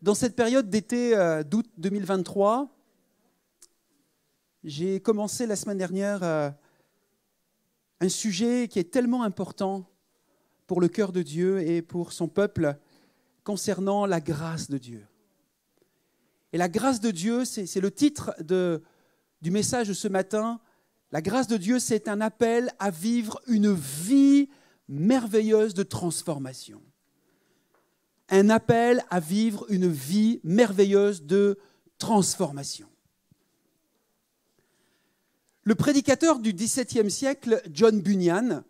Dans cette période d'été d'août 2023, j'ai commencé la semaine dernière un sujet qui est tellement important pour le cœur de Dieu et pour son peuple concernant la grâce de Dieu. Et la grâce de Dieu, c'est le titre du message de ce matin. La grâce de Dieu, c'est un appel à vivre une vie merveilleuse de transformation. Un appel à vivre une vie merveilleuse de transformation. Le prédicateur du XVIIe siècle, John Bunyan,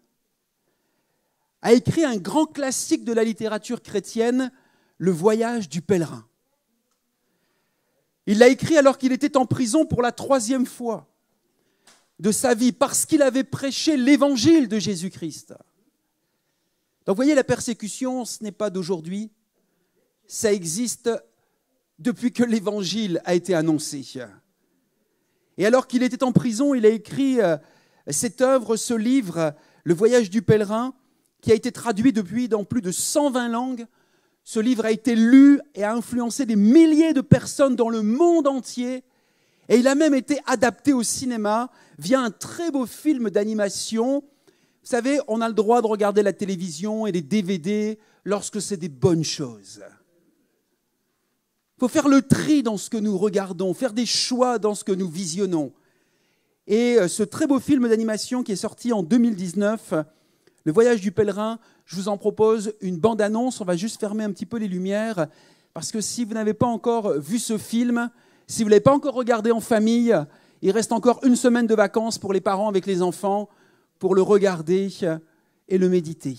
a écrit un grand classique de la littérature chrétienne, Le Voyage du pèlerin. Il l'a écrit alors qu'il était en prison pour la 3e fois de sa vie, parce qu'il avait prêché l'évangile de Jésus-Christ. Donc vous voyez, la persécution, ce n'est pas d'aujourd'hui, ça existe depuis que l'évangile a été annoncé. Et alors qu'il était en prison, il a écrit cette œuvre, ce livre, Le Voyage du pèlerin, qui a été traduit depuis dans plus de 120 langues. Ce livre a été lu et a influencé des milliers de personnes dans le monde entier. Et il a même été adapté au cinéma via un très beau film d'animation. Vous savez, on a le droit de regarder la télévision et les DVD lorsque c'est des bonnes choses. Il faut faire le tri dans ce que nous regardons, faire des choix dans ce que nous visionnons. Et ce très beau film d'animation qui est sorti en 2019, Le Voyage du pèlerin, je vous en propose une bande-annonce. On va juste fermer un petit peu les lumières, parce que si vous n'avez pas encore vu ce film, si vous ne l'avez pas encore regardé en famille, il reste encore une semaine de vacances pour les parents avec les enfants, pour le regarder et le méditer.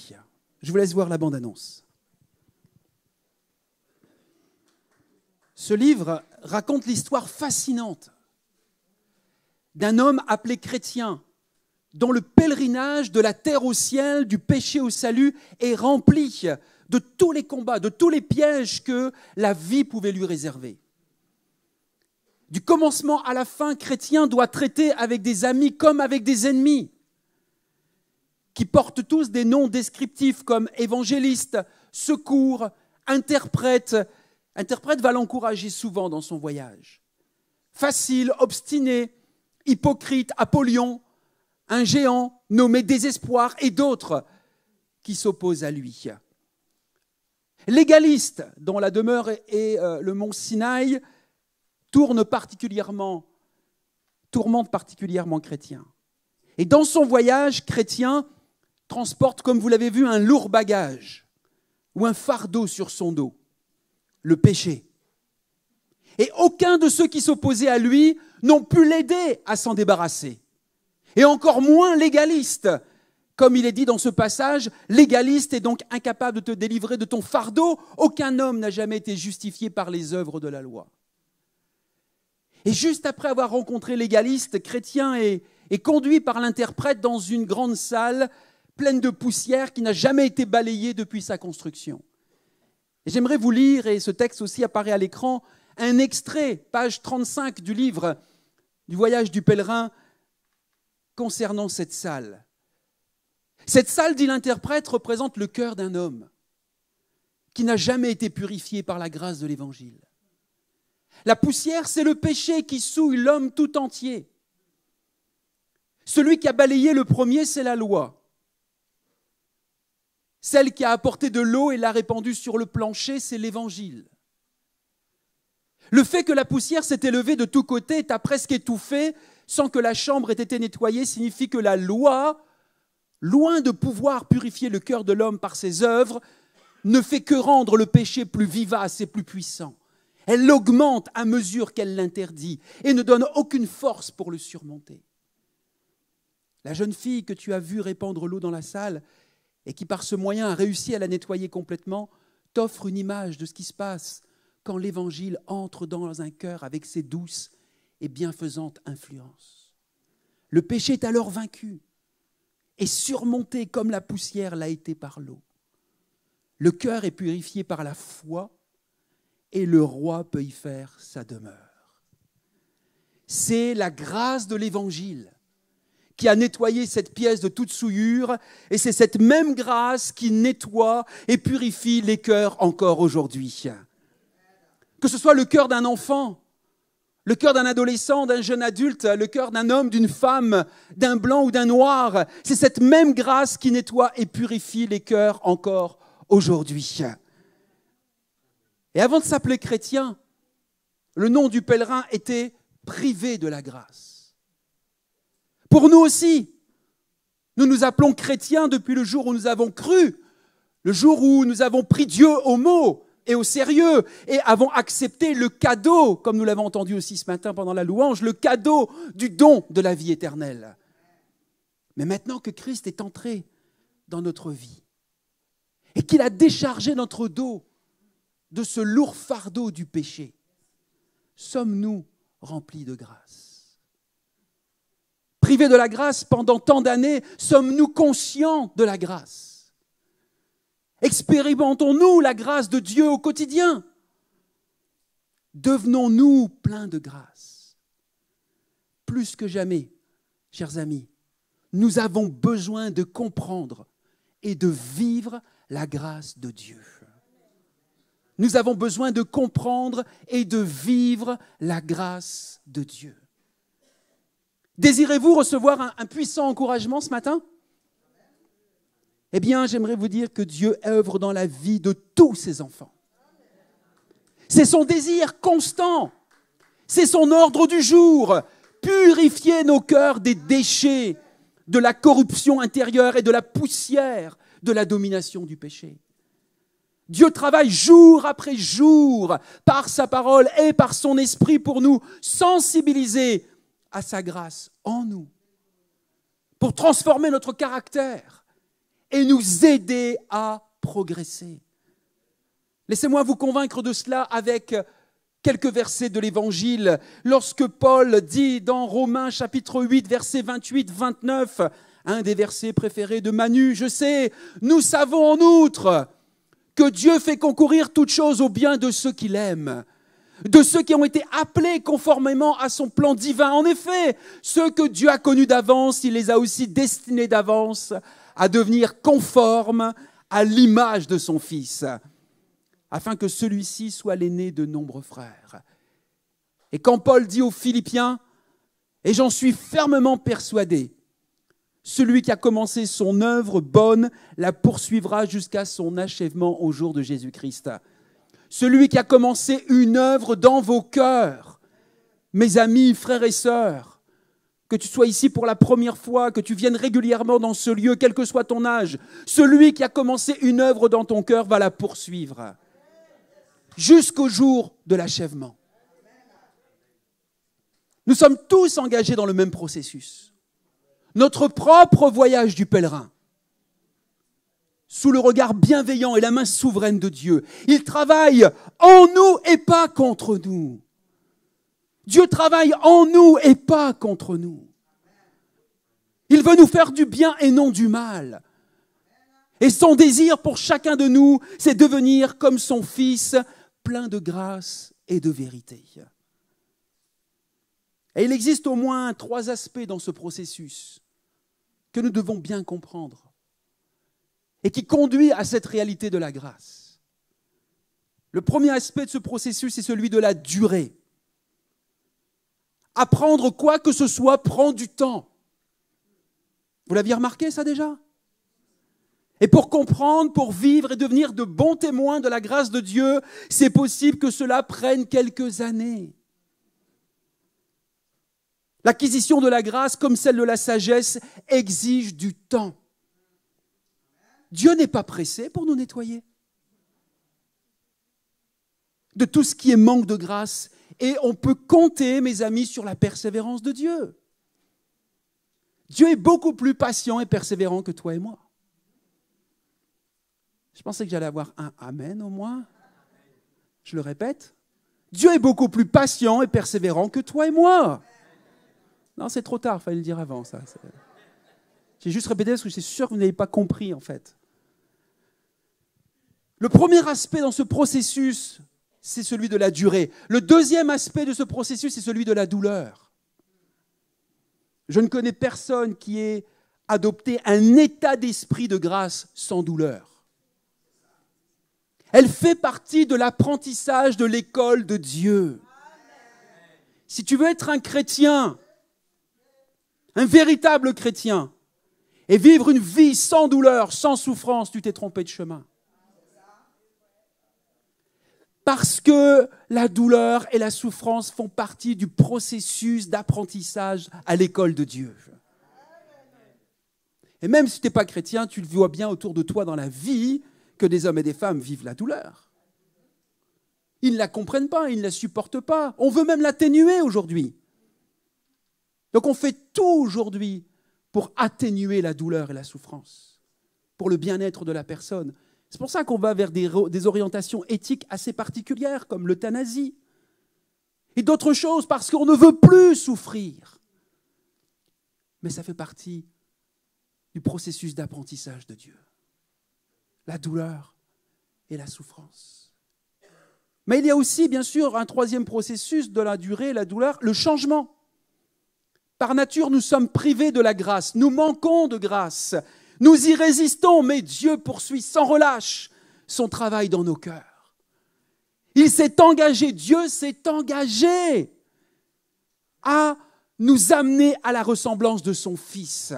Je vous laisse voir la bande-annonce. Ce livre raconte l'histoire fascinante d'un homme appelé chrétien, dont le pèlerinage de la terre au ciel, du péché au salut, est rempli de tous les combats, de tous les pièges que la vie pouvait lui réserver. Du commencement à la fin, chrétien doit traiter avec des amis comme avec des ennemis, qui portent tous des noms descriptifs comme évangéliste, secours, interprète. Interprète va l'encourager souvent dans son voyage. Facile, obstiné, hypocrite, Apollyon, un géant nommé Désespoir et d'autres qui s'opposent à lui. Légaliste, dont la demeure est le mont Sinaï, tourmente particulièrement chrétien. Et dans son voyage, chrétien transporte, comme vous l'avez vu, un lourd bagage ou un fardeau sur son dos, le péché. Et aucun de ceux qui s'opposaient à lui n'ont pu l'aider à s'en débarrasser. Et encore moins légaliste. Comme il est dit dans ce passage, légaliste est donc incapable de te délivrer de ton fardeau. Aucun homme n'a jamais été justifié par les œuvres de la loi. Et juste après avoir rencontré légaliste, chrétien est conduit par l'interprète dans une grande salle pleine de poussière qui n'a jamais été balayée depuis sa construction. Et j'aimerais vous lire, et ce texte aussi apparaît à l'écran, un extrait, page 35 du livre du Voyage du pèlerin, concernant cette salle. Cette salle, dit l'interprète, représente le cœur d'un homme qui n'a jamais été purifié par la grâce de l'Évangile. La poussière, c'est le péché qui souille l'homme tout entier. Celui qui a balayé le premier, c'est la loi. Celle qui a apporté de l'eau et l'a répandue sur le plancher, c'est l'Évangile. Le fait que la poussière s'est élevée de tous côtés, t'a presque étouffé, sans que la chambre ait été nettoyée, signifie que la loi, loin de pouvoir purifier le cœur de l'homme par ses œuvres, ne fait que rendre le péché plus vivace et plus puissant. Elle l'augmente à mesure qu'elle l'interdit et ne donne aucune force pour le surmonter. La jeune fille que tu as vue répandre l'eau dans la salle et qui par ce moyen a réussi à la nettoyer complètement, t'offre une image de ce qui se passe quand l'Évangile entre dans un cœur avec ses douces et bienfaisante influence. Le péché est alors vaincu et surmonté comme la poussière l'a été par l'eau. Le cœur est purifié par la foi et le roi peut y faire sa demeure. C'est la grâce de l'Évangile qui a nettoyé cette pièce de toute souillure et c'est cette même grâce qui nettoie et purifie les cœurs encore aujourd'hui. Que ce soit le cœur d'un enfant, le cœur d'un adolescent, d'un jeune adulte, le cœur d'un homme, d'une femme, d'un blanc ou d'un noir, c'est cette même grâce qui nettoie et purifie les cœurs encore aujourd'hui. Et avant de s'appeler chrétien, le nom du pèlerin était privé de la grâce. Pour nous aussi, nous nous appelons chrétiens depuis le jour où nous avons cru, le jour où nous avons pris Dieu au mot et au sérieux et avons accepté le cadeau, comme nous l'avons entendu aussi ce matin pendant la louange, le cadeau du don de la vie éternelle. Mais maintenant que Christ est entré dans notre vie et qu'il a déchargé notre dos de ce lourd fardeau du péché, sommes-nous remplis de grâce? Privés de la grâce pendant tant d'années, sommes-nous conscients de la grâce? Expérimentons-nous la grâce de Dieu au quotidien? Devenons-nous pleins de grâce? Plus que jamais, chers amis, nous avons besoin de comprendre et de vivre la grâce de Dieu. Nous avons besoin de comprendre et de vivre la grâce de Dieu. Désirez-vous recevoir un puissant encouragement ce matin? Eh bien, j'aimerais vous dire que Dieu œuvre dans la vie de tous ses enfants. C'est son désir constant. C'est son ordre du jour. Purifier nos cœurs des déchets, de la corruption intérieure et de la poussière de la domination du péché. Dieu travaille jour après jour par sa parole et par son esprit pour nous sensibiliser à sa grâce en nous, pour transformer notre caractère et nous aider à progresser. Laissez-moi vous convaincre de cela avec quelques versets de l'Évangile. Lorsque Paul dit dans Romains chapitre 8, versets 28-29, un des versets préférés de Manu, je sais, nous savons en outre que Dieu fait concourir toutes choses au bien de ceux qu'il aime, de ceux qui ont été appelés conformément à son plan divin. En effet, ceux que Dieu a connus d'avance, il les a aussi destinés d'avance à devenir conformes à l'image de son Fils, afin que celui-ci soit l'aîné de nombreux frères. Et quand Paul dit aux Philippiens, « Et j'en suis fermement persuadé, celui qui a commencé son œuvre bonne la poursuivra jusqu'à son achèvement au jour de Jésus-Christ. » Celui qui a commencé une œuvre dans vos cœurs, mes amis, frères et sœurs, que tu sois ici pour la première fois, que tu viennes régulièrement dans ce lieu, quel que soit ton âge, celui qui a commencé une œuvre dans ton cœur va la poursuivre jusqu'au jour de l'achèvement. Nous sommes tous engagés dans le même processus. Notre propre voyage du pèlerin, sous le regard bienveillant et la main souveraine de Dieu. Il travaille en nous et pas contre nous. Dieu travaille en nous et pas contre nous. Il veut nous faire du bien et non du mal. Et son désir pour chacun de nous, c'est devenir comme son Fils, plein de grâce et de vérité. Et il existe au moins 3 aspects dans ce processus que nous devons bien comprendre et qui conduit à cette réalité de la grâce. Le premier aspect de ce processus, c'est celui de la durée. Apprendre quoi que ce soit prend du temps. Vous l'aviez remarqué ça déjà? Et pour comprendre, pour vivre et devenir de bons témoins de la grâce de Dieu, c'est possible que cela prenne quelques années. L'acquisition de la grâce, comme celle de la sagesse, exige du temps. Dieu n'est pas pressé pour nous nettoyer de tout ce qui est manque de grâce. Et on peut compter, mes amis, sur la persévérance de Dieu. Dieu est beaucoup plus patient et persévérant que toi et moi. Je pensais que j'allais avoir un amen au moins. Je le répète. Dieu est beaucoup plus patient et persévérant que toi et moi. Non, c'est trop tard, il fallait le dire avant. Ça. J'ai juste répété parce que je suis sûr que vous n'avez pas compris en fait. Le premier aspect dans ce processus, c'est celui de la durée. Le deuxième aspect de ce processus, c'est celui de la douleur. Je ne connais personne qui ait adopté un état d'esprit de grâce sans douleur. Elle fait partie de l'apprentissage de l'école de Dieu. Si tu veux être un chrétien, un véritable chrétien, et vivre une vie sans douleur, sans souffrance, tu t'es trompé de chemin. Parce que la douleur et la souffrance font partie du processus d'apprentissage à l'école de Dieu. Et même si tu n'es pas chrétien, tu le vois bien autour de toi dans la vie que des hommes et des femmes vivent la douleur. Ils ne la comprennent pas, ils ne la supportent pas. On veut même l'atténuer aujourd'hui. Donc on fait tout aujourd'hui pour atténuer la douleur et la souffrance, pour le bien-être de la personne. C'est pour ça qu'on va vers des orientations éthiques assez particulières, comme l'euthanasie, et d'autres choses, parce qu'on ne veut plus souffrir. Mais ça fait partie du processus d'apprentissage de Dieu. La douleur et la souffrance. Mais il y a aussi, bien sûr, un troisième processus de la durée, la douleur, le changement. Par nature, nous sommes privés de la grâce, nous manquons de grâce, nous y résistons, mais Dieu poursuit sans relâche son travail dans nos cœurs. Il s'est engagé, Dieu s'est engagé à nous amener à la ressemblance de son Fils.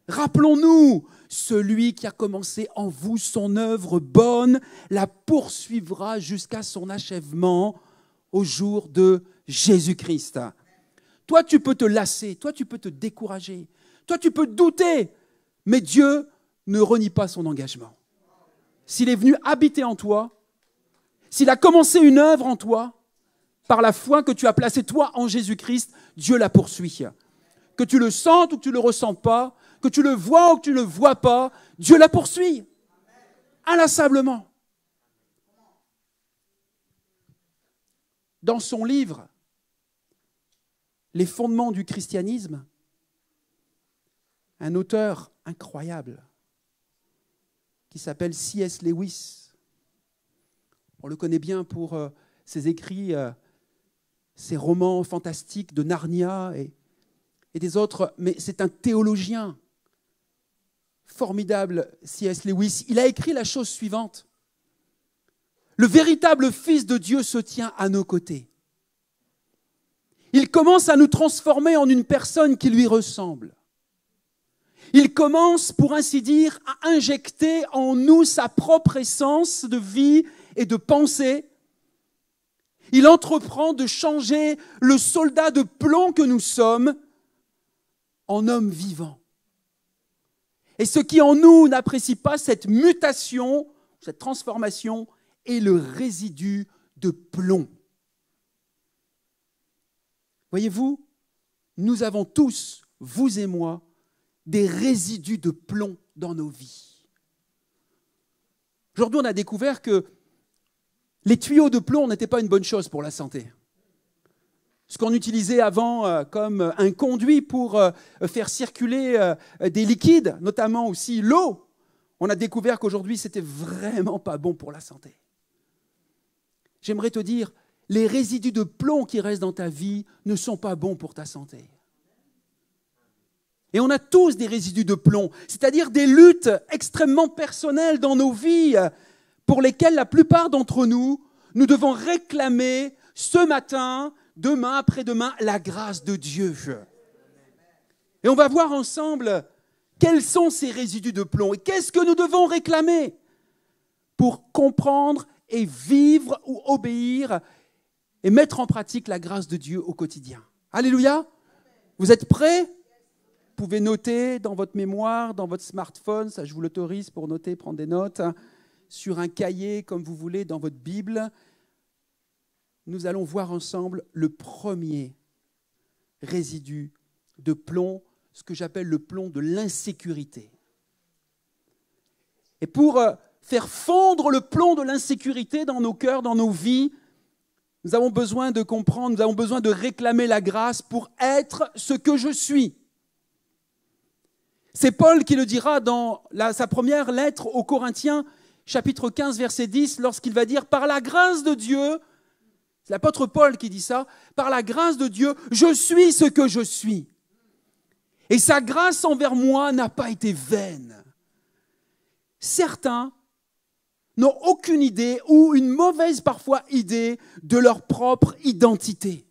Rappelons-nous, celui qui a commencé en vous son œuvre bonne la poursuivra jusqu'à son achèvement au jour de Jésus-Christ. Toi, tu peux te lasser, toi, tu peux te décourager, toi, tu peux douter, mais Dieu ne renie pas son engagement. S'il est venu habiter en toi, s'il a commencé une œuvre en toi, par la foi que tu as placée toi en Jésus-Christ, Dieu la poursuit. Que tu le sentes ou que tu ne le ressens pas, que tu le vois ou que tu ne le vois pas, Dieu la poursuit, inlassablement. Dans son livre, Les fondements du christianisme, un auteur incroyable qui s'appelle C.S. Lewis. On le connaît bien pour ses écrits, ses romans fantastiques de Narnia et des autres, mais c'est un théologien formidable, C.S. Lewis. Il a écrit la chose suivante. Le véritable Fils de Dieu se tient à nos côtés. Il commence à nous transformer en une personne qui lui ressemble. Il commence, pour ainsi dire, à injecter en nous sa propre essence de vie et de pensée. Il entreprend de changer le soldat de plomb que nous sommes en homme vivant. Et ce qui en nous n'apprécie pas cette mutation, cette transformation, est le résidu de plomb. Voyez-vous, nous avons tous, vous et moi, des résidus de plomb dans nos vies. Aujourd'hui, on a découvert que les tuyaux de plomb n'étaient pas une bonne chose pour la santé. Ce qu'on utilisait avant comme un conduit pour faire circuler des liquides, notamment aussi l'eau, on a découvert qu'aujourd'hui, c'était vraiment pas bon pour la santé. J'aimerais te dire, les résidus de plomb qui restent dans ta vie ne sont pas bons pour ta santé. Et on a tous des résidus de plomb, c'est-à-dire des luttes extrêmement personnelles dans nos vies pour lesquelles la plupart d'entre nous, nous devons réclamer ce matin, demain, après-demain, la grâce de Dieu. Et on va voir ensemble quels sont ces résidus de plomb et qu'est-ce que nous devons réclamer pour comprendre et vivre ou obéir et mettre en pratique la grâce de Dieu au quotidien. Alléluia. Vous êtes prêts ? Vous pouvez noter dans votre mémoire, dans votre smartphone, ça je vous l'autorise pour noter, prendre des notes, sur un cahier comme vous voulez, dans votre Bible. Nous allons voir ensemble le premier résidu de plomb, ce que j'appelle le plomb de l'insécurité. Et pour faire fondre le plomb de l'insécurité dans nos cœurs, dans nos vies, nous avons besoin de comprendre, nous avons besoin de réclamer la grâce pour être ce que je suis. C'est Paul qui le dira dans sa première lettre aux Corinthiens, chapitre 15, verset 10, lorsqu'il va dire « Par la grâce de Dieu », c'est l'apôtre Paul qui dit ça, « Par la grâce de Dieu, je suis ce que je suis. » Et sa grâce envers moi n'a pas été vaine. Certains n'ont aucune idée ou une mauvaise parfois idée de leur propre identité.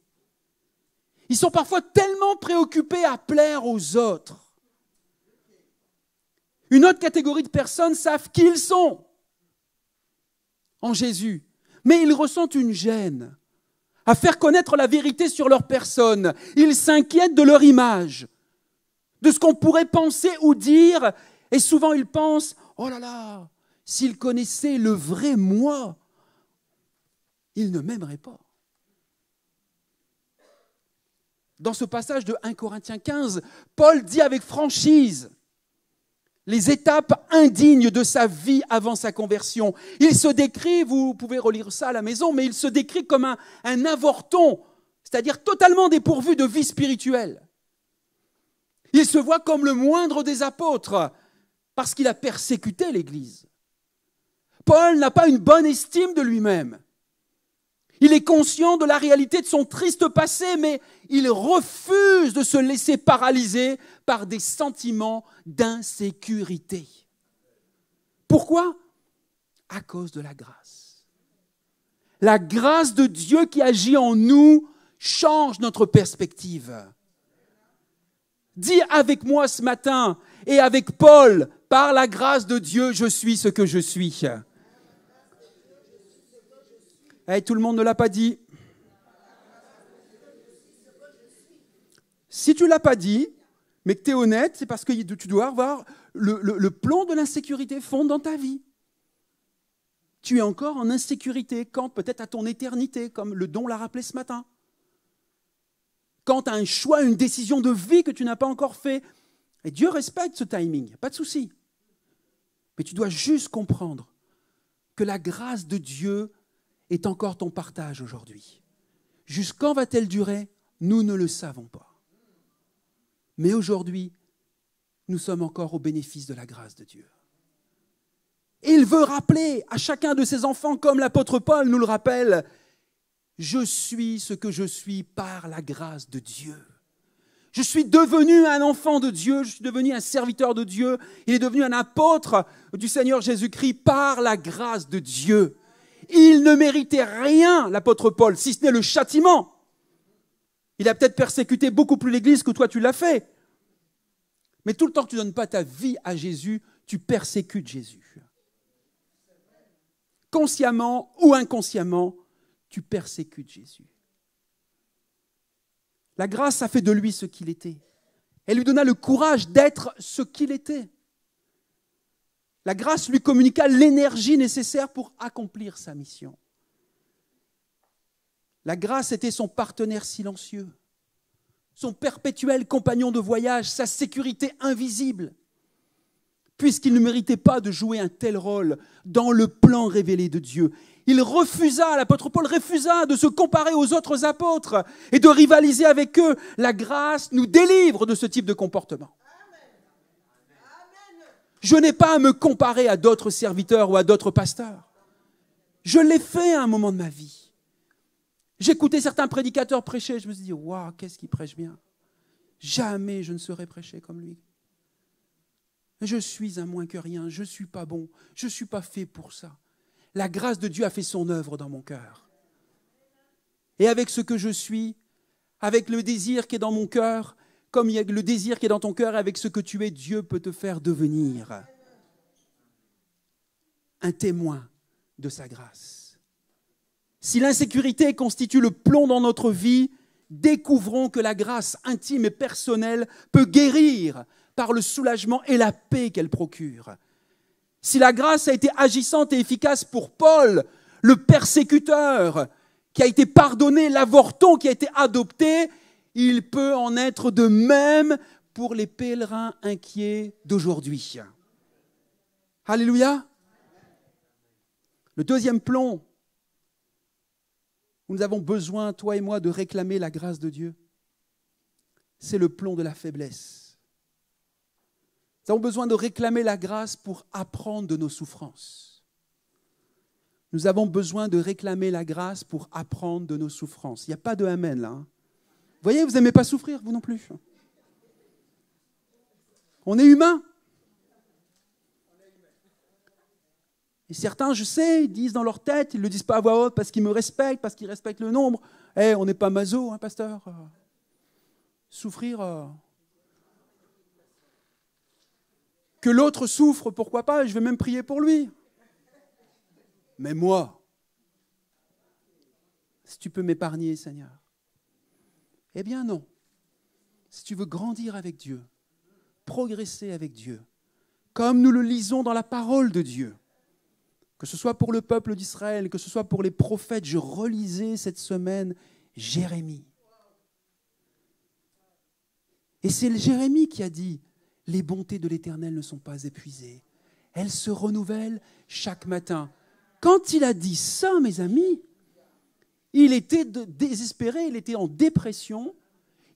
Ils sont parfois tellement préoccupés à plaire aux autres. Une autre catégorie de personnes savent qui ils sont en Jésus, mais ils ressentent une gêne à faire connaître la vérité sur leur personne. Ils s'inquiètent de leur image, de ce qu'on pourrait penser ou dire, et souvent ils pensent « Oh là là, s'ils connaissaient le vrai moi, ils ne m'aimeraient pas. » Dans ce passage de 1 Corinthiens 15, Paul dit avec franchise les étapes indignes de sa vie avant sa conversion. Il se décrit, vous pouvez relire ça à la maison, mais il se décrit comme un avorton, c'est-à-dire totalement dépourvu de vie spirituelle. Il se voit comme le moindre des apôtres parce qu'il a persécuté l'Église. Paul n'a pas une bonne estime de lui-même. Il est conscient de la réalité de son triste passé, mais il refuse de se laisser paralyser par des sentiments d'insécurité. Pourquoi ? À cause de la grâce. La grâce de Dieu qui agit en nous change notre perspective. Dis avec moi ce matin et avec Paul, par la grâce de Dieu, je suis ce que je suis. Hey, tout le monde ne l'a pas dit. Si tu ne l'as pas dit, mais que tu es honnête, c'est parce que tu dois avoir le plomb de l'insécurité fondre dans ta vie. Tu es encore en insécurité quant peut-être à ton éternité, comme le don l'a rappelé ce matin. Quant à un choix, une décision de vie que tu n'as pas encore fait. Et Dieu respecte ce timing, pas de souci. Mais tu dois juste comprendre que la grâce de Dieu est encore ton partage aujourd'hui. Jusqu'quand va-t-elle durer ? Nous ne le savons pas. Mais aujourd'hui, nous sommes encore au bénéfice de la grâce de Dieu. Et il veut rappeler à chacun de ses enfants, comme l'apôtre Paul nous le rappelle, « Je suis ce que je suis par la grâce de Dieu. » Je suis devenu un enfant de Dieu, je suis devenu un serviteur de Dieu, il est devenu un apôtre du Seigneur Jésus-Christ par la grâce de Dieu. Il ne méritait rien, l'apôtre Paul, si ce n'est le châtiment. Il a peut-être persécuté beaucoup plus l'Église que toi tu l'as fait. Mais tout le temps que tu ne donnes pas ta vie à Jésus, tu persécutes Jésus. Consciemment ou inconsciemment, tu persécutes Jésus. La grâce a fait de lui ce qu'il était. Elle lui donna le courage d'être ce qu'il était. La grâce lui communiqua l'énergie nécessaire pour accomplir sa mission. La grâce était son partenaire silencieux, son perpétuel compagnon de voyage, sa sécurité invisible, puisqu'il ne méritait pas de jouer un tel rôle dans le plan révélé de Dieu. L'apôtre Paul refusa de se comparer aux autres apôtres et de rivaliser avec eux. La grâce nous délivre de ce type de comportement. Je n'ai pas à me comparer à d'autres serviteurs ou à d'autres pasteurs. Je l'ai fait à un moment de ma vie. J'écoutais certains prédicateurs prêcher, je me suis dit, waouh, qu'est-ce qu'il prêche bien. Jamais je ne serai prêché comme lui. Je suis un moins que rien, je ne suis pas bon, je ne suis pas fait pour ça. La grâce de Dieu a fait son œuvre dans mon cœur. Et avec ce que je suis, avec le désir qui est dans mon cœur, comme il y a le désir qui est dans ton cœur, avec ce que tu es, Dieu peut te faire devenir un témoin de sa grâce. Si l'insécurité constitue le plomb dans notre vie, découvrons que la grâce intime et personnelle peut guérir par le soulagement et la paix qu'elle procure. Si la grâce a été agissante et efficace pour Paul, le persécuteur qui a été pardonné, l'avorton qui a été adopté, il peut en être de même pour les pèlerins inquiets d'aujourd'hui. Alléluia. Le deuxième plomb où nous avons besoin, toi et moi, de réclamer la grâce de Dieu, c'est le plomb de la faiblesse. Nous avons besoin de réclamer la grâce pour apprendre de nos souffrances. Nous avons besoin de réclamer la grâce pour apprendre de nos souffrances. Il n'y a pas de amen là. Hein. Vous voyez, vous n'aimez pas souffrir, vous non plus. On est humain. Et certains, je sais, ils disent dans leur tête, ils ne le disent pas à voix haute parce qu'ils me respectent, parce qu'ils respectent le nombre. On n'est pas maso, hein, pasteur. Souffrir. Que l'autre souffre, pourquoi pas, je vais même prier pour lui. Mais moi, si tu peux m'épargner, Seigneur. Eh bien non. Si tu veux grandir avec Dieu, progresser avec Dieu, comme nous le lisons dans la parole de Dieu, que ce soit pour le peuple d'Israël, que ce soit pour les prophètes, je relisais cette semaine Jérémie. Et c'est Jérémie qui a dit, les bontés de l'Éternel ne sont pas épuisées. Elles se renouvellent chaque matin. Quand il a dit ça, mes amis, il était désespéré, il était en dépression.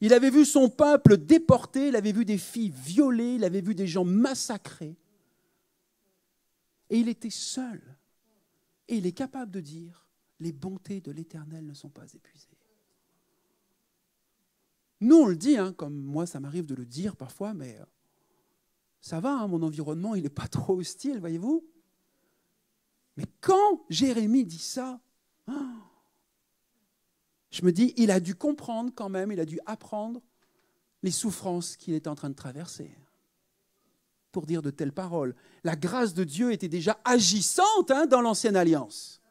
Il avait vu son peuple déporté, il avait vu des filles violées, il avait vu des gens massacrés. Et il était seul. Et il est capable de dire, les bontés de l'Éternel ne sont pas épuisées. Nous, on le dit, hein, comme moi, ça m'arrive de le dire parfois, mais ça va, hein, mon environnement, il n'est pas trop hostile, voyez-vous. Mais quand Jérémie dit ça, je me dis, il a dû comprendre quand même, il a dû apprendre les souffrances qu'il était en train de traverser pour dire de telles paroles. La grâce de Dieu était déjà agissante dans l'Ancienne Alliance.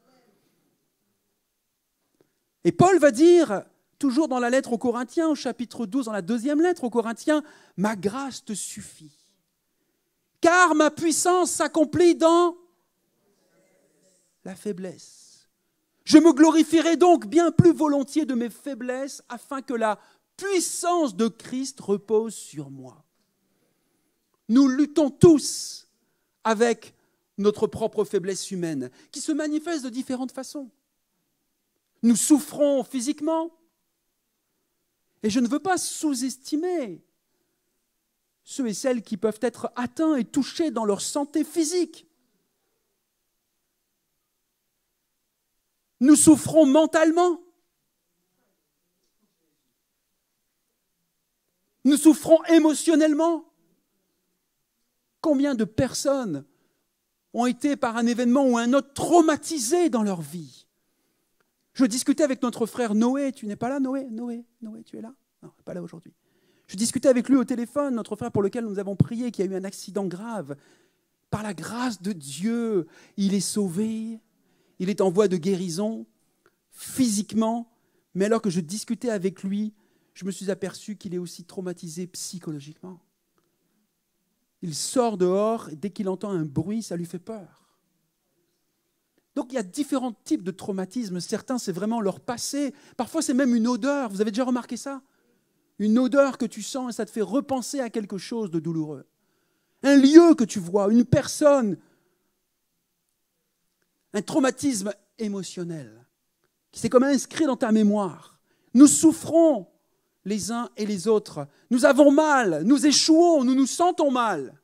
Et Paul va dire, toujours dans la lettre aux Corinthiens, au chapitre 12, dans la deuxième lettre aux Corinthiens, « Ma grâce te suffit, car ma puissance s'accomplit dans la faiblesse. Je me glorifierai donc bien plus volontiers de mes faiblesses, afin que la puissance de Christ repose sur moi. » Nous luttons tous avec notre propre faiblesse humaine, qui se manifeste de différentes façons. Nous souffrons physiquement, et je ne veux pas sous-estimer ceux et celles qui peuvent être atteints et touchés dans leur santé physique. Nous souffrons mentalement. Nous souffrons émotionnellement. Combien de personnes ont été par un événement ou un autre traumatisées dans leur vie? Je discutais avec notre frère Noé. Tu n'es pas là, Noé? Noé, tu es là? Non, pas là aujourd'hui. Je discutais avec lui au téléphone, notre frère pour lequel nous avons prié, qui a eu un accident grave. Par la grâce de Dieu, il est sauvé, il est en voie de guérison, physiquement. Mais alors que je discutais avec lui, je me suis aperçu qu'il est aussi traumatisé psychologiquement. Il sort dehors et dès qu'il entend un bruit, ça lui fait peur. Donc il y a différents types de traumatismes. Certains, c'est vraiment leur passé. Parfois, c'est même une odeur. Vous avez déjà remarqué ça? Une odeur que tu sens et ça te fait repenser à quelque chose de douloureux. Un lieu que tu vois, une personne. Un traumatisme émotionnel qui s'est comme inscrit dans ta mémoire. Nous souffrons les uns et les autres. Nous avons mal, nous échouons, nous nous sentons mal.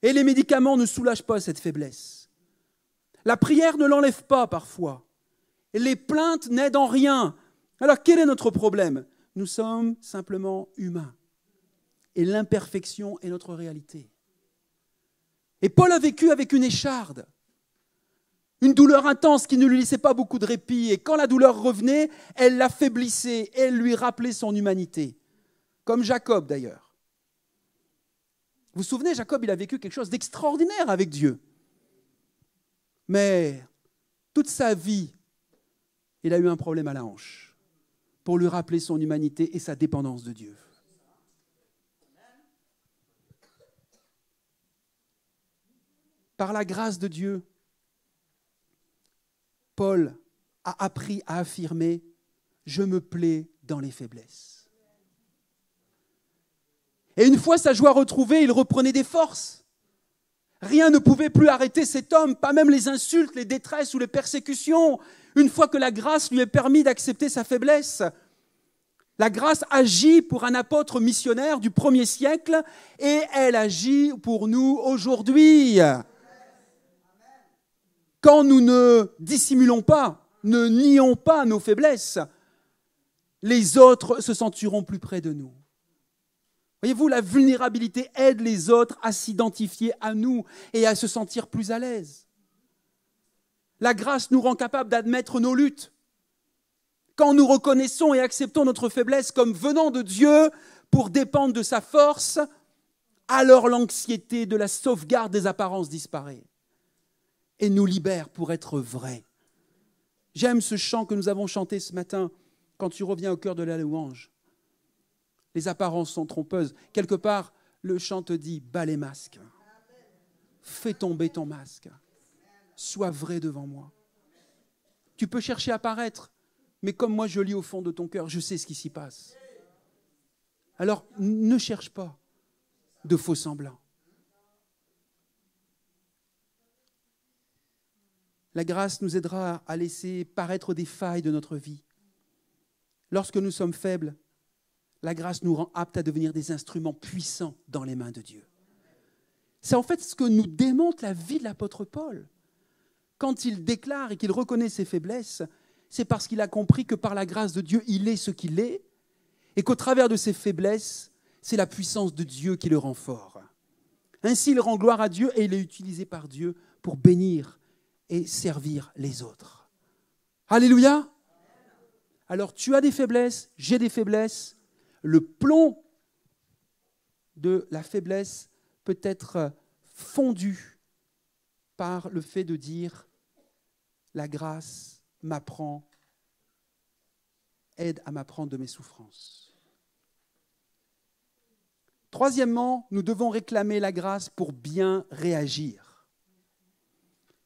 Et les médicaments ne soulagent pas cette faiblesse. La prière ne l'enlève pas parfois. Et les plaintes n'aident en rien. Alors quel est notre problème? Nous sommes simplement humains. Et l'imperfection est notre réalité. Et Paul a vécu avec une écharde. Une douleur intense qui ne lui laissait pas beaucoup de répit. Et quand la douleur revenait, elle l'affaiblissait et elle lui rappelait son humanité. Comme Jacob d'ailleurs. Vous vous souvenez, Jacob, il a vécu quelque chose d'extraordinaire avec Dieu. Mais toute sa vie, il a eu un problème à la hanche pour lui rappeler son humanité et sa dépendance de Dieu. Par la grâce de Dieu, Paul a appris à affirmer « Je me plais dans les faiblesses ». Et une fois sa joie retrouvée, il reprenait des forces. Rien ne pouvait plus arrêter cet homme, pas même les insultes, les détresses ou les persécutions. Une fois que la grâce lui a permis d'accepter sa faiblesse, la grâce agit pour un apôtre missionnaire du 1er siècle et elle agit pour nous aujourd'hui. Quand nous ne dissimulons pas, ne nions pas nos faiblesses, les autres se sentiront plus près de nous. Voyez-vous, la vulnérabilité aide les autres à s'identifier à nous et à se sentir plus à l'aise. La grâce nous rend capables d'admettre nos luttes. Quand nous reconnaissons et acceptons notre faiblesse comme venant de Dieu pour dépendre de sa force, alors l'anxiété de la sauvegarde des apparences disparaît et nous libère pour être vrais. J'aime ce chant que nous avons chanté ce matin quand tu reviens au cœur de la louange. Les apparences sont trompeuses. Quelque part, le chant te dit, bats les masques. Fais tomber ton masque. Sois vrai devant moi. Tu peux chercher à paraître, mais comme moi je lis au fond de ton cœur, je sais ce qui s'y passe. Alors, ne cherche pas de faux semblants. La grâce nous aidera à laisser paraître des failles de notre vie. Lorsque nous sommes faibles, la grâce nous rend aptes à devenir des instruments puissants dans les mains de Dieu. C'est en fait ce que nous démontre la vie de l'apôtre Paul. Quand il déclare et qu'il reconnaît ses faiblesses, c'est parce qu'il a compris que par la grâce de Dieu, il est ce qu'il est, et qu'au travers de ses faiblesses, c'est la puissance de Dieu qui le rend fort. Ainsi, il rend gloire à Dieu et il est utilisé par Dieu pour bénir et servir les autres. Alléluia! Alors, tu as des faiblesses, j'ai des faiblesses. Le plomb de la faiblesse peut être fondu par le fait de dire « La grâce m'apprend, aide à m'apprendre de mes souffrances. » Troisièmement, nous devons réclamer la grâce pour bien réagir.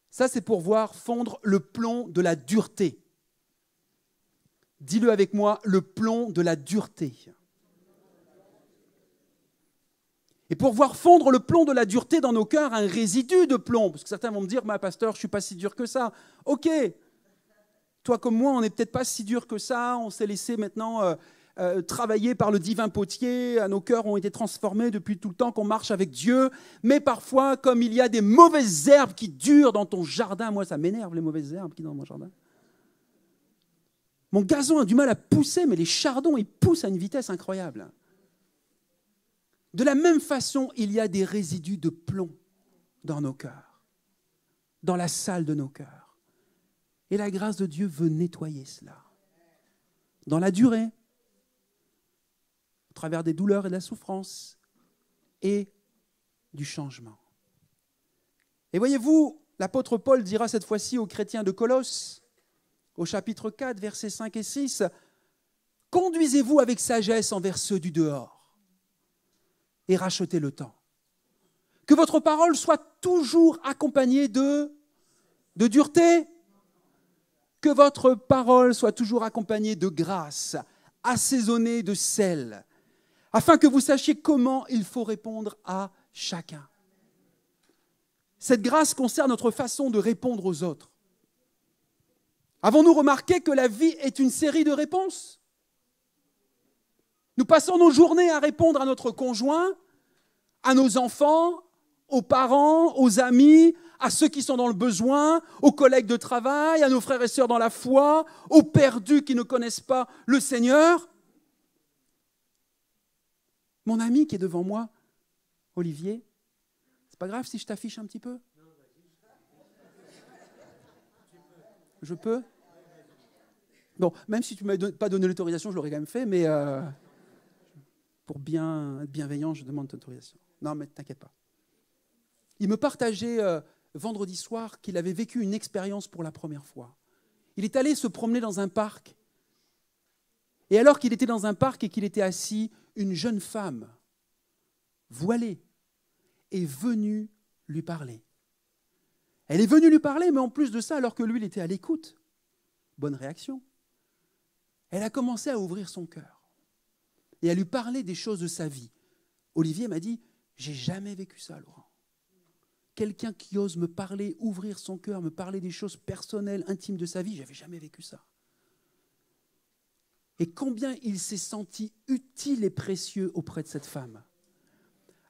Ça, c'est pour voir fondre le plomb de la dureté. Dis-le avec moi, le plomb de la dureté. Et pour voir fondre le plomb de la dureté dans nos cœurs, un résidu de plomb, parce que certains vont me dire, pasteur, je ne suis pas si dur que ça. Ok, toi comme moi, on n'est peut-être pas si dur que ça, on s'est laissé maintenant travailler par le divin potier, nos cœurs ont été transformés depuis tout le temps qu'on marche avec Dieu, mais parfois, comme il y a des mauvaises herbes qui durent dans ton jardin, moi ça m'énerve les mauvaises herbes qui sont dans mon jardin. Mon gazon a du mal à pousser, mais les chardons, ils poussent à une vitesse incroyable. De la même façon, il y a des résidus de plomb dans nos cœurs, dans la salle de nos cœurs. Et la grâce de Dieu veut nettoyer cela. Dans la durée, au travers des douleurs et de la souffrance, et du changement. Et voyez-vous, l'apôtre Paul dira cette fois-ci aux chrétiens de Colosse, au chapitre 4, versets 5 et 6, « Conduisez-vous avec sagesse envers ceux du dehors et rachetez le temps. Que votre parole soit toujours accompagnée de dureté, que votre parole soit toujours accompagnée de grâce, assaisonnée de sel, afin que vous sachiez comment il faut répondre à chacun. » Cette grâce concerne notre façon de répondre aux autres. Avons-nous remarqué que la vie est une série de réponses ? Nous passons nos journées à répondre à notre conjoint, à nos enfants, aux parents, aux amis, à ceux qui sont dans le besoin, aux collègues de travail, à nos frères et sœurs dans la foi, aux perdus qui ne connaissent pas le Seigneur. Mon ami qui est devant moi, Olivier, c'est pas grave si je t'affiche un petit peu ? Je peux ? Bon, même si tu ne m'as pas donné l'autorisation, je l'aurais quand même fait, mais pour bien être bienveillant, je demande ton autorisation. Non, mais t'inquiète pas. Il me partageait vendredi soir qu'il avait vécu une expérience pour la première fois. Il est allé se promener dans un parc. Et alors qu'il était dans un parc et qu'il était assis, une jeune femme, voilée, est venue lui parler. Elle est venue lui parler, mais en plus de ça, alors que lui, il était à l'écoute. Bonne réaction. Elle a commencé à ouvrir son cœur et à lui parler des choses de sa vie. Olivier m'a dit, j'ai jamais vécu ça, Laurent. Quelqu'un qui ose me parler, ouvrir son cœur, me parler des choses personnelles, intimes de sa vie, j'avais jamais vécu ça. Et combien il s'est senti utile et précieux auprès de cette femme.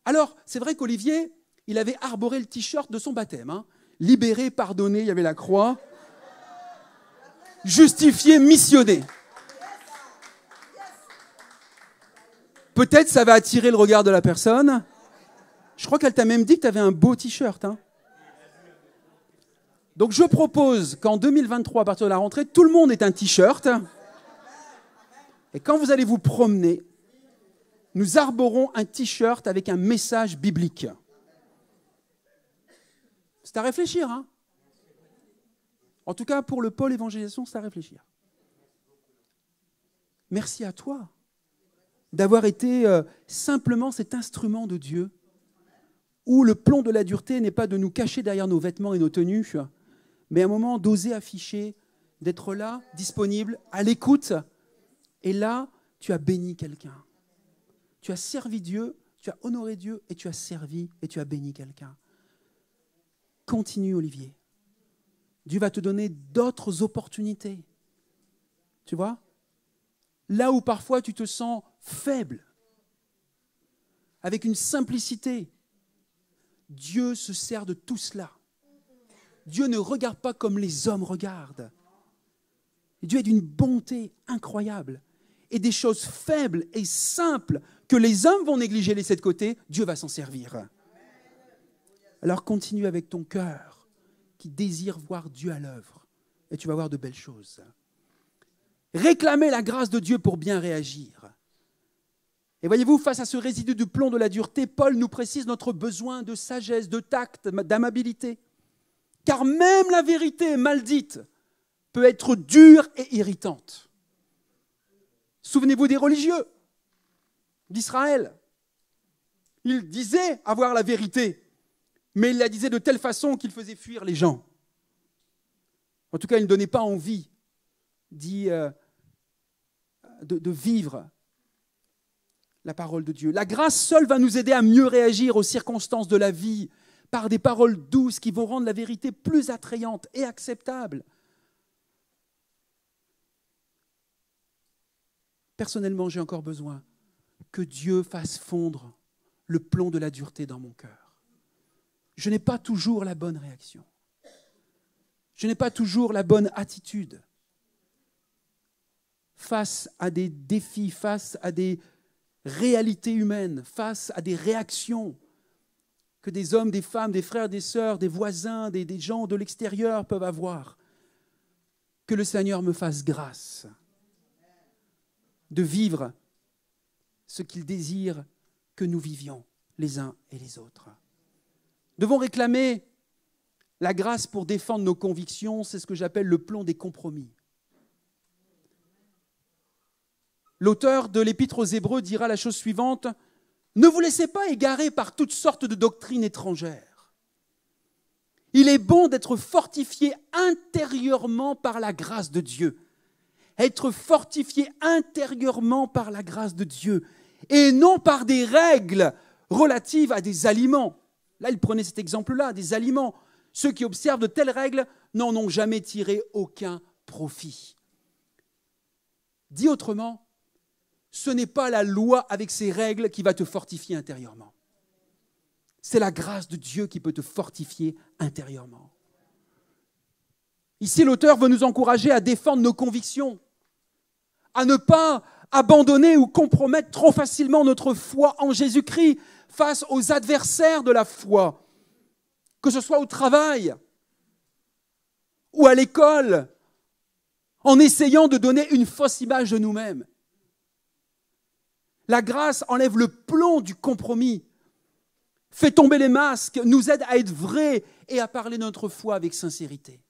Alors, c'est vrai qu'Olivier, il avait arboré le t-shirt de son baptême, hein. Libéré, pardonné, il y avait la croix. Justifié, missionné. Peut-être ça va attirer le regard de la personne. Je crois qu'elle t'a même dit que tu avais un beau t-shirt. Hein. Donc je propose qu'en 2023, à partir de la rentrée, tout le monde ait un t-shirt. Et quand vous allez vous promener, nous arborons un t-shirt avec un message biblique. C'est à réfléchir, hein. En tout cas, pour le pôle évangélisation, c'est à réfléchir. Merci à toi d'avoir été simplement cet instrument de Dieu où le plomb de la dureté n'est pas de nous cacher derrière nos vêtements et nos tenues, mais à un moment d'oser afficher, d'être là, disponible, à l'écoute. Et là, tu as béni quelqu'un. Tu as servi Dieu, tu as honoré Dieu et tu as servi et tu as béni quelqu'un. Continue, Olivier. Dieu va te donner d'autres opportunités. Tu vois ? Là où parfois tu te sens faible, avec une simplicité, Dieu se sert de tout cela. Dieu ne regarde pas comme les hommes regardent. Dieu est d'une bonté incroyable. Et des choses faibles et simples que les hommes vont négliger, laisser de côté, Dieu va s'en servir. Alors continue avec ton cœur qui désire voir Dieu à l'œuvre. Et tu vas voir de belles choses. Réclamez la grâce de Dieu pour bien réagir. Et voyez-vous, face à ce résidu du plomb de la dureté, Paul nous précise notre besoin de sagesse, de tact, d'amabilité. Car même la vérité mal dite peut être dure et irritante. Souvenez-vous des religieux d'Israël. Ils disaient avoir la vérité, mais ils la disaient de telle façon qu'ils faisaient fuir les gens. En tout cas, ils ne donnaient pas envie de vivre la parole de Dieu. La grâce seule va nous aider à mieux réagir aux circonstances de la vie par des paroles douces qui vont rendre la vérité plus attrayante et acceptable. Personnellement, j'ai encore besoin que Dieu fasse fondre le plomb de la dureté dans mon cœur. Je n'ai pas toujours la bonne réaction. Je n'ai pas toujours la bonne attitude face à des défis, face à des réalités humaines, face à des réactions que des hommes, des femmes, des frères, des sœurs, des voisins, des gens de l'extérieur peuvent avoir. Que le Seigneur me fasse grâce de vivre ce qu'il désire que nous vivions les uns et les autres. Nous devons réclamer la grâce pour défendre nos convictions, c'est ce que j'appelle le plomb des compromis. L'auteur de l'Épître aux Hébreux dira la chose suivante: ne vous laissez pas égarer par toutes sortes de doctrines étrangères. Il est bon d'être fortifié intérieurement par la grâce de Dieu. Être fortifié intérieurement par la grâce de Dieu et non par des règles relatives à des aliments. Là, il prenait cet exemple-là, des aliments. Ceux qui observent de telles règles n'en ont jamais tiré aucun profit. Dit autrement, ce n'est pas la loi avec ses règles qui va te fortifier intérieurement. C'est la grâce de Dieu qui peut te fortifier intérieurement. Ici, l'auteur veut nous encourager à défendre nos convictions, à ne pas abandonner ou compromettre trop facilement notre foi en Jésus-Christ face aux adversaires de la foi, que ce soit au travail ou à l'école, en essayant de donner une fausse image de nous-mêmes. La grâce enlève le plomb du compromis, fait tomber les masques, nous aide à être vrais et à parler notre foi avec sincérité.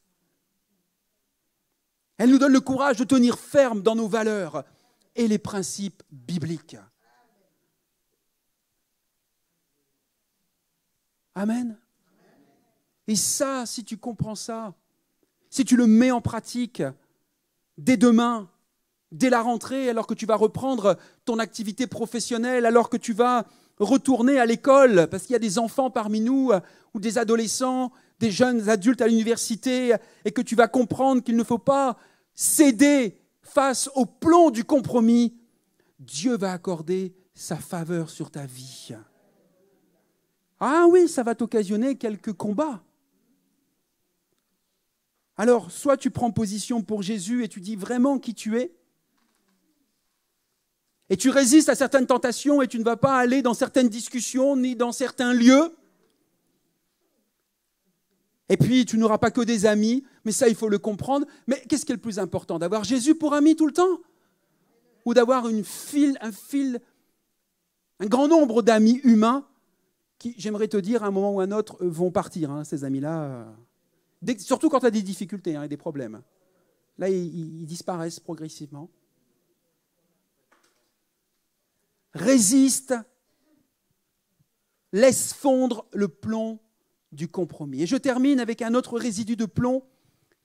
Elle nous donne le courage de tenir ferme dans nos valeurs et les principes bibliques. Amen. Et ça, si tu comprends ça, si tu le mets en pratique dès demain, dès la rentrée, alors que tu vas reprendre ton activité professionnelle, alors que tu vas retourner à l'école, parce qu'il y a des enfants parmi nous, ou des adolescents, des jeunes adultes à l'université, et que tu vas comprendre qu'il ne faut pas céder face au plomb du compromis, Dieu va accorder sa faveur sur ta vie. Ah oui, ça va t'occasionner quelques combats. Alors, soit tu prends position pour Jésus et tu dis vraiment qui tu es, et tu résistes à certaines tentations et tu ne vas pas aller dans certaines discussions ni dans certains lieux. Et puis, tu n'auras pas que des amis, mais ça, il faut le comprendre. Mais qu'est-ce qui est le plus important? D'avoir Jésus pour ami tout le temps? Ou d'avoir un grand nombre d'amis humains qui, j'aimerais te dire, à un moment ou à un autre, vont partir, hein, ces amis-là. Surtout quand tu as des difficultés et des problèmes. Là, ils disparaissent progressivement. Résiste, laisse fondre le plomb du compromis. Et je termine avec un autre résidu de plomb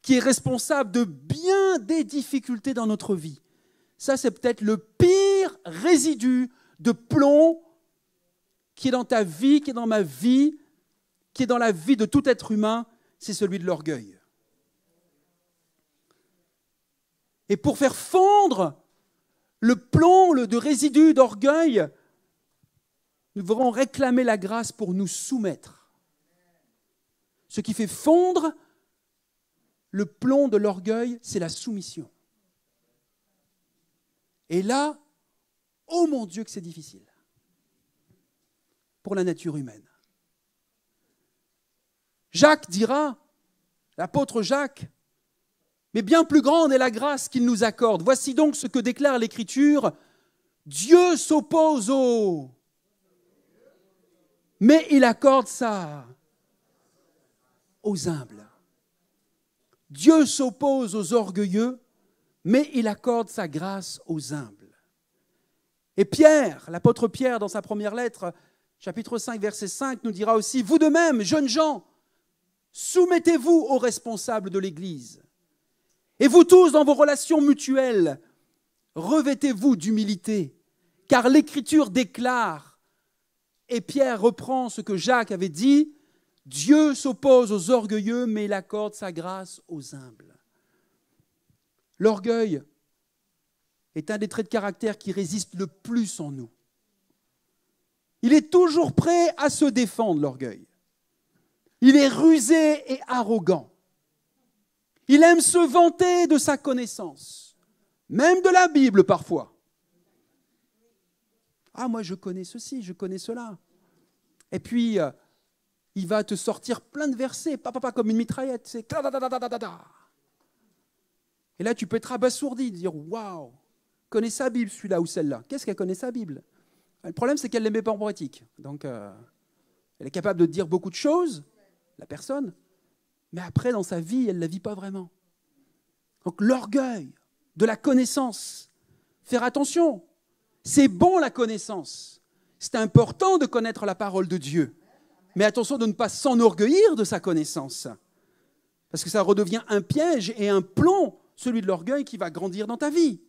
qui est responsable de bien des difficultés dans notre vie. Ça, c'est peut-être le pire résidu de plomb qui est dans ta vie, qui est dans ma vie, qui est dans la vie de tout être humain, c'est celui de l'orgueil. Et pour faire fondre le plomb de résidu d'orgueil, nous devrons réclamer la grâce pour nous soumettre. Ce qui fait fondre le plomb de l'orgueil, c'est la soumission. Et là, oh mon Dieu que c'est difficile pour la nature humaine. Jacques dira, l'apôtre Jacques, mais bien plus grande est la grâce qu'il nous accorde. Voici donc ce que déclare l'Écriture, Dieu s'oppose aux... mais il accorde ça aux humbles. Dieu s'oppose aux orgueilleux, mais il accorde sa grâce aux humbles. Et Pierre, l'apôtre Pierre, dans sa première lettre, chapitre 5, verset 5, nous dira aussi, vous de même, jeunes gens, soumettez-vous aux responsables de l'Église. Et vous tous, dans vos relations mutuelles, revêtez-vous d'humilité, car l'Écriture déclare, et Pierre reprend ce que Jacques avait dit, Dieu s'oppose aux orgueilleux, mais il accorde sa grâce aux humbles. L'orgueil est un des traits de caractère qui résiste le plus en nous. Il est toujours prêt à se défendre, l'orgueil. Il est rusé et arrogant. Il aime se vanter de sa connaissance, même de la Bible parfois. Ah, moi je connais ceci, je connais cela. Et puis, il va te sortir plein de versets, pas comme une mitraillette. C'est... Et là, tu peux être abasourdi, dire « Waouh, connaît sa Bible celui-là ou celle-là. » Qu'est-ce qu'elle connaît sa Bible? Le problème, c'est qu'elle ne les met pas en pratique. Donc, elle est capable de dire beaucoup de choses, la personne, mais après, dans sa vie, elle ne la vit pas vraiment. Donc, l'orgueil de la connaissance, faire attention. C'est bon, la connaissance. C'est important de connaître la parole de Dieu. Mais attention de ne pas s'enorgueillir de sa connaissance. Parce que ça redevient un piège et un plomb, celui de l'orgueil qui va grandir dans ta vie.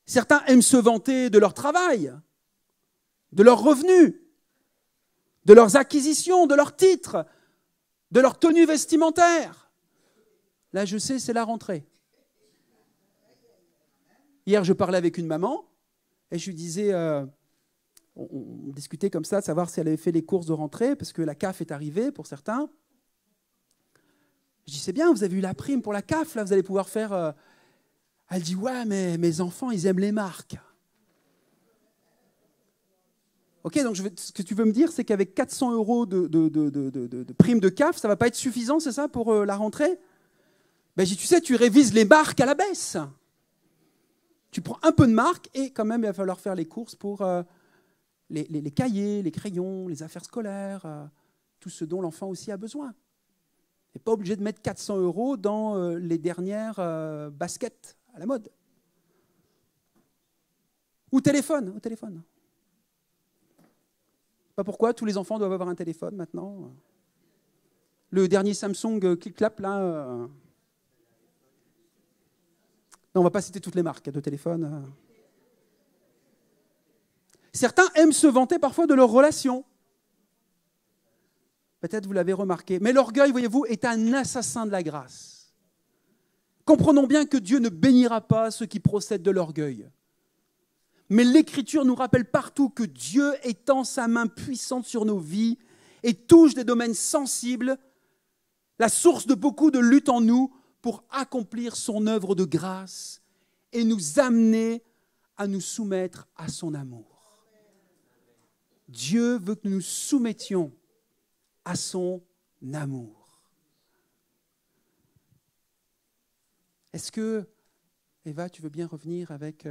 Certains aiment se vanter de leur travail, de leurs revenus, de leurs acquisitions, de leurs titres, de leur tenue vestimentaire. Là, je sais, c'est la rentrée. Hier, je parlais avec une maman et je lui disais... on discutait comme ça, de savoir si elle avait fait les courses de rentrée, parce que la CAF est arrivée pour certains. Je dis, c'est bien, vous avez eu la prime pour la CAF, là, vous allez pouvoir faire... Elle dit, ouais, mais mes enfants, ils aiment les marques. Ok, donc ce que tu veux me dire, c'est qu'avec 400 € de prime de CAF, ça ne va pas être suffisant, c'est ça, pour la rentrée? Ben, je dis, tu sais, tu révises les marques à la baisse. Tu prends un peu de marques et quand même, il va falloir faire les courses pour... Les cahiers, les crayons, les affaires scolaires, tout ce dont l'enfant aussi a besoin. Tu n'es pas obligé de mettre 400 € dans les dernières baskets à la mode. Ou téléphone. Pas pourquoi tous les enfants doivent avoir un téléphone maintenant. Le dernier Samsung clic-clap, là... Non, on ne va pas citer toutes les marques de téléphone. Certains aiment se vanter parfois de leurs relations. Peut-être vous l'avez remarqué. Mais l'orgueil, voyez-vous, est un assassin de la grâce. Comprenons bien que Dieu ne bénira pas ceux qui procèdent de l'orgueil. Mais l'Écriture nous rappelle partout que Dieu étend sa main puissante sur nos vies et touche des domaines sensibles, la source de beaucoup de lutte en nous pour accomplir son œuvre de grâce et nous amener à nous soumettre à son amour. Dieu veut que nous nous soumettions à son amour. Est-ce que, Eva, tu veux bien revenir avec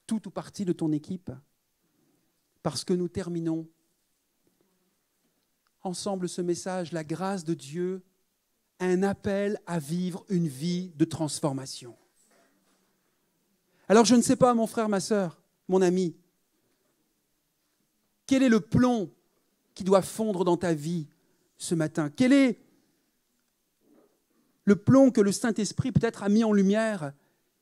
tout ou partie de ton équipe? Parce que nous terminons ensemble ce message, la grâce de Dieu, un appel à vivre une vie de transformation. Alors je ne sais pas, mon frère, ma sœur, mon ami, quel est le plomb qui doit fondre dans ta vie ce matin? Quel est le plomb que le Saint-Esprit peut-être a mis en lumière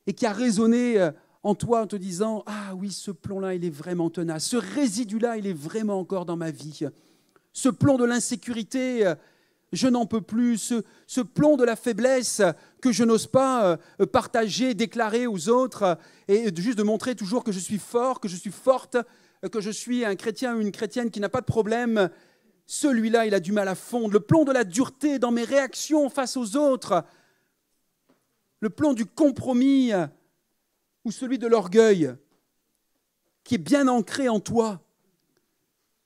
et qui a résonné en toi en te disant « Ah oui, ce plomb-là, il est vraiment tenace. Ce résidu-là, il est vraiment encore dans ma vie. Ce plomb de l'insécurité, je n'en peux plus. Ce plomb de la faiblesse que je n'ose pas partager, déclarer aux autres et juste de montrer toujours que je suis fort, que je suis forte, que je suis un chrétien ou une chrétienne qui n'a pas de problème. Celui-là, il a du mal à fondre. Le plomb de la dureté dans mes réactions face aux autres. Le plomb du compromis ou celui de l'orgueil qui est bien ancré en toi.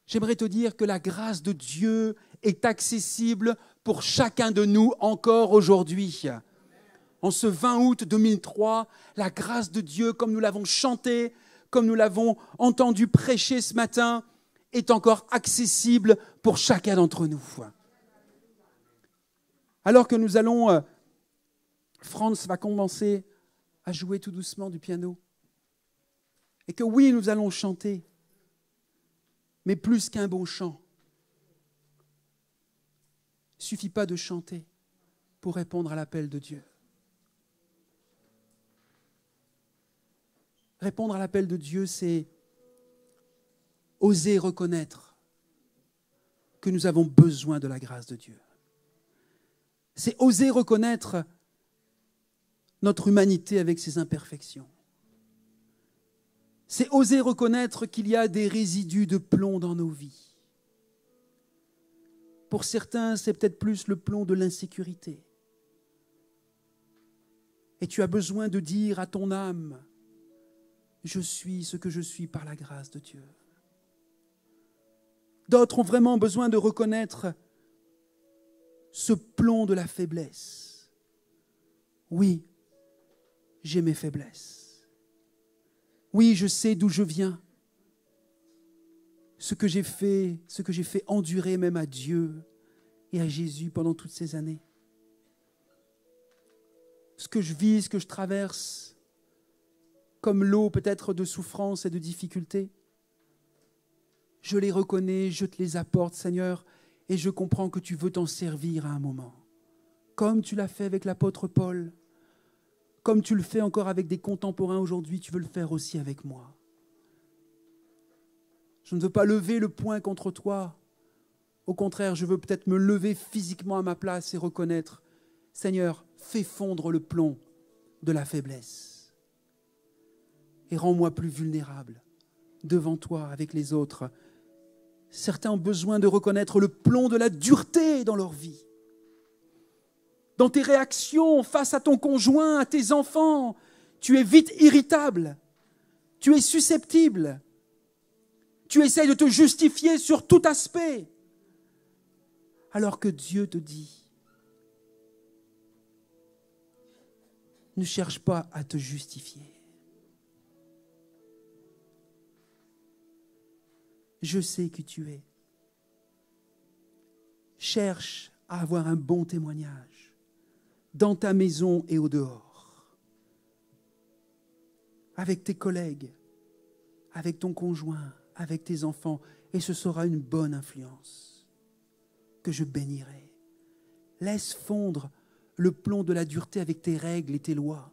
J'aimerais te dire que la grâce de Dieu est accessible pour chacun de nous encore aujourd'hui. En ce 20 août 2003, la grâce de Dieu, comme nous l'avons chanté, comme nous l'avons entendu prêcher ce matin, est encore accessible pour chacun d'entre nous. Alors que nous allons, Franz va commencer à jouer tout doucement du piano, et que oui, nous allons chanter, mais plus qu'un bon chant. Il ne suffit pas de chanter pour répondre à l'appel de Dieu. Répondre à l'appel de Dieu, c'est oser reconnaître que nous avons besoin de la grâce de Dieu. C'est oser reconnaître notre humanité avec ses imperfections. C'est oser reconnaître qu'il y a des résidus de plomb dans nos vies. Pour certains, c'est peut-être plus le plomb de l'insécurité. Et tu as besoin de dire à ton âme, je suis ce que je suis par la grâce de Dieu. D'autres ont vraiment besoin de reconnaître ce plomb de la faiblesse. Oui, j'ai mes faiblesses. Oui, je sais d'où je viens. Ce que j'ai fait endurer même à Dieu et à Jésus pendant toutes ces années. Ce que je vis, ce que je traverse, comme l'eau peut-être de souffrance et de difficulté. Je les reconnais, je te les apporte, Seigneur, et je comprends que tu veux t'en servir à un moment. Comme tu l'as fait avec l'apôtre Paul, comme tu le fais encore avec des contemporains aujourd'hui, tu veux le faire aussi avec moi. Je ne veux pas lever le poing contre toi. Au contraire, je veux peut-être me lever physiquement à ma place et reconnaître, Seigneur, fais fondre le plomb de la faiblesse et rends-moi plus vulnérable devant toi, avec les autres. Certains ont besoin de reconnaître le plomb de la dureté dans leur vie. Dans tes réactions face à ton conjoint, à tes enfants, tu es vite irritable, tu es susceptible, tu essayes de te justifier sur tout aspect, alors que Dieu te dit, ne cherche pas à te justifier. Je sais qui tu es. Cherche à avoir un bon témoignage dans ta maison et au dehors, avec tes collègues, avec ton conjoint, avec tes enfants, et ce sera une bonne influence que je bénirai. Laisse fondre le plomb de la dureté avec tes règles et tes lois.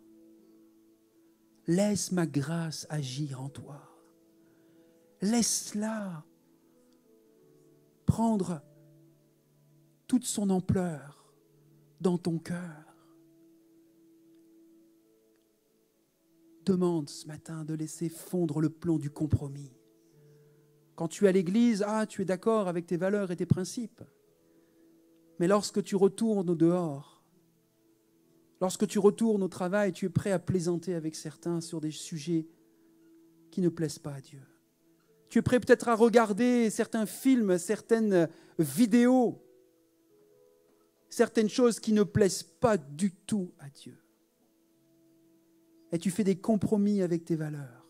Laisse ma grâce agir en toi. Laisse-la prendre toute son ampleur dans ton cœur. Demande ce matin de laisser fondre le plomb du compromis. Quand tu es à l'église, tu es d'accord avec tes valeurs et tes principes. Mais lorsque tu retournes au dehors, lorsque tu retournes au travail, tu es prêt à plaisanter avec certains sur des sujets qui ne plaisent pas à Dieu. Tu es prêt peut-être à regarder certains films, certaines vidéos certaines choses qui ne plaisent pas du tout à Dieu. Et tu fais des compromis avec tes valeurs.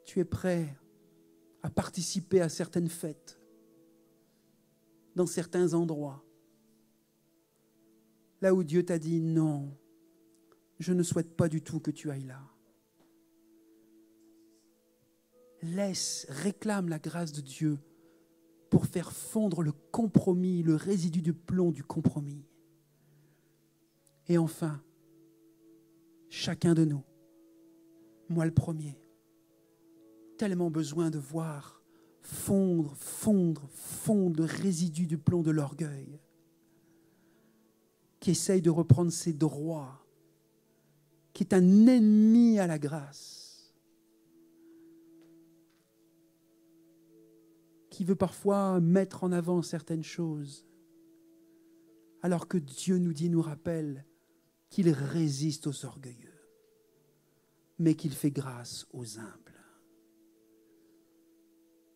Tu es prêt à participer à certaines fêtes, dans certains endroits, là où Dieu t'a dit non, je ne souhaite pas du tout que tu ailles là. Réclame la grâce de Dieu pour faire fondre le compromis, le résidu de plomb du compromis. Et enfin, chacun de nous, moi le premier, tellement besoin de voir fondre le résidu du plomb de l'orgueil, qui essaye de reprendre ses droits, qui est un ennemi à la grâce, qui veut parfois mettre en avant certaines choses, alors que Dieu nous rappelle qu'il résiste aux orgueilleux, mais qu'il fait grâce aux humbles.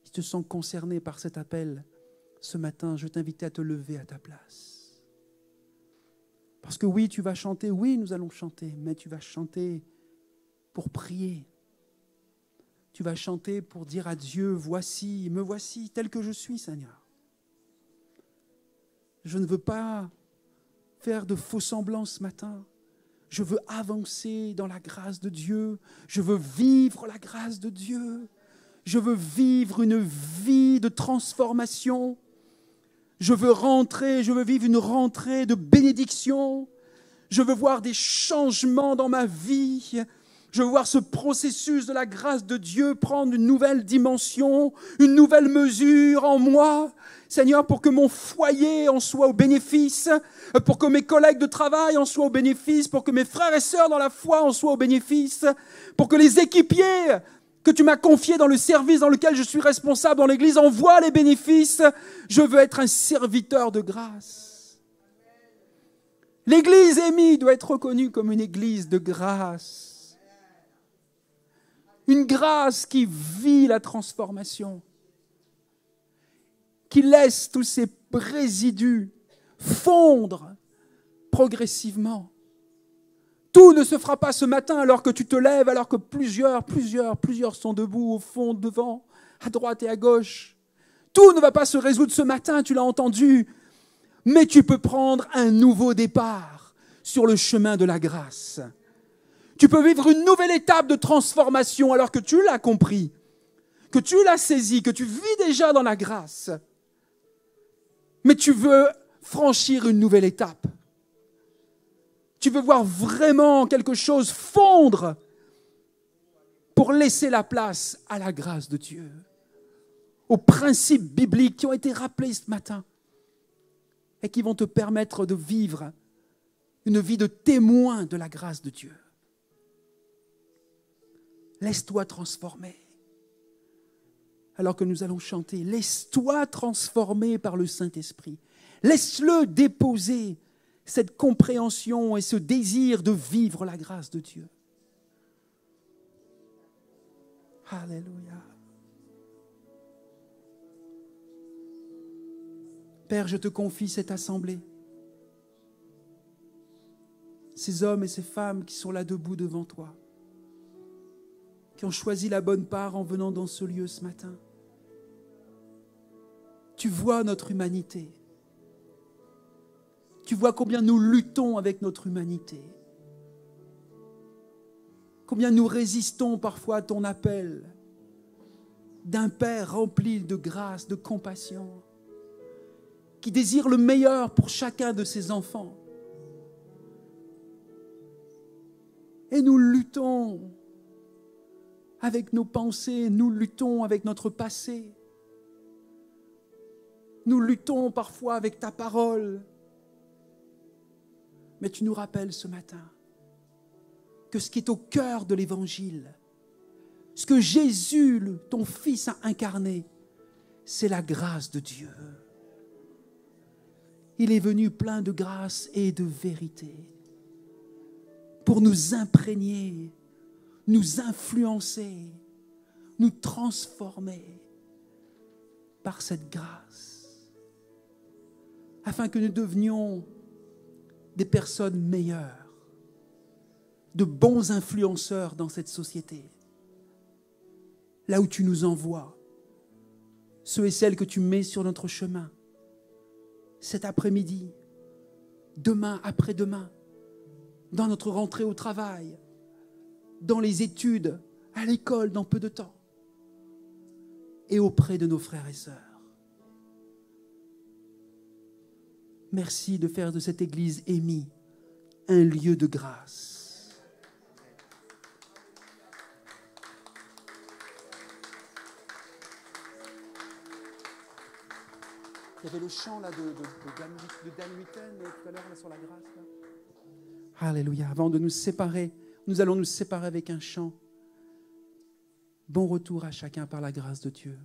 Si tu te sens concerné par cet appel ce matin, je t'invite à te lever à ta place. Parce que oui, tu vas chanter, oui, nous allons chanter, mais tu vas chanter pour prier. Tu vas chanter pour dire à Dieu, me voici tel que je suis, Seigneur. Je ne veux pas faire de faux semblants ce matin. Je veux avancer dans la grâce de Dieu. Je veux vivre la grâce de Dieu. Je veux vivre une vie de transformation. Je veux vivre une rentrée de bénédiction. Je veux voir des changements dans ma vie. Je veux voir ce processus de la grâce de Dieu prendre une nouvelle dimension, une nouvelle mesure en moi. Seigneur, pour que mon foyer en soit au bénéfice, pour que mes collègues de travail en soient au bénéfice, pour que mes frères et sœurs dans la foi en soient au bénéfice, pour que les équipiers que tu m'as confiés dans le service dans lequel je suis responsable dans l'Église en voient les bénéfices. Je veux être un serviteur de grâce. L'Église émise doit être reconnue comme une Église de grâce. Une grâce qui vit la transformation, qui laisse tous ces résidus fondre progressivement. Tout ne se fera pas ce matin alors que tu te lèves, alors que plusieurs sont debout au fond, devant, à droite et à gauche. Tout ne va pas se résoudre ce matin, tu l'as entendu. Mais tu peux prendre un nouveau départ sur le chemin de la grâce. Tu peux vivre une nouvelle étape de transformation alors que tu l'as compris, que tu l'as saisi, que tu vis déjà dans la grâce. Mais tu veux franchir une nouvelle étape. Tu veux voir vraiment quelque chose fondre pour laisser la place à la grâce de Dieu, aux principes bibliques qui ont été rappelés ce matin et qui vont te permettre de vivre une vie de témoin de la grâce de Dieu. Laisse-toi transformer. Alors que nous allons chanter, laisse-toi transformer par le Saint-Esprit. Laisse-le déposer cette compréhension et ce désir de vivre la grâce de Dieu. Alléluia. Père, je te confie cette assemblée. Ces hommes et ces femmes qui sont là debout devant toi, qui ont choisi la bonne part en venant dans ce lieu ce matin. Tu vois notre humanité. Tu vois combien nous luttons avec notre humanité. Combien nous résistons parfois à ton appel d'un Père rempli de grâce, de compassion, qui désire le meilleur pour chacun de ses enfants. Et nous luttons avec nos pensées, nous luttons avec notre passé. Nous luttons parfois avec ta parole. Mais tu nous rappelles ce matin que ce qui est au cœur de l'Évangile, ce que Jésus, ton Fils, a incarné, c'est la grâce de Dieu. Il est venu plein de grâce et de vérité pour nous imprégner, nous influencer, nous transformer par cette grâce, afin que nous devenions des personnes meilleures, de bons influenceurs dans cette société, là où tu nous envoies, ceux et celles que tu mets sur notre chemin, cet après-midi, demain, après-demain, dans notre rentrée au travail, dans les études, à l'école dans peu de temps, et auprès de nos frères et sœurs. Merci de faire de cette Église émise un lieu de grâce. Il y avait le chant là, de Dan Witten tout à l'heure là, sur la grâce. Là. Alléluia. Avant de nous séparer, nous allons nous séparer avec un chant. Bon retour à chacun par la grâce de Dieu.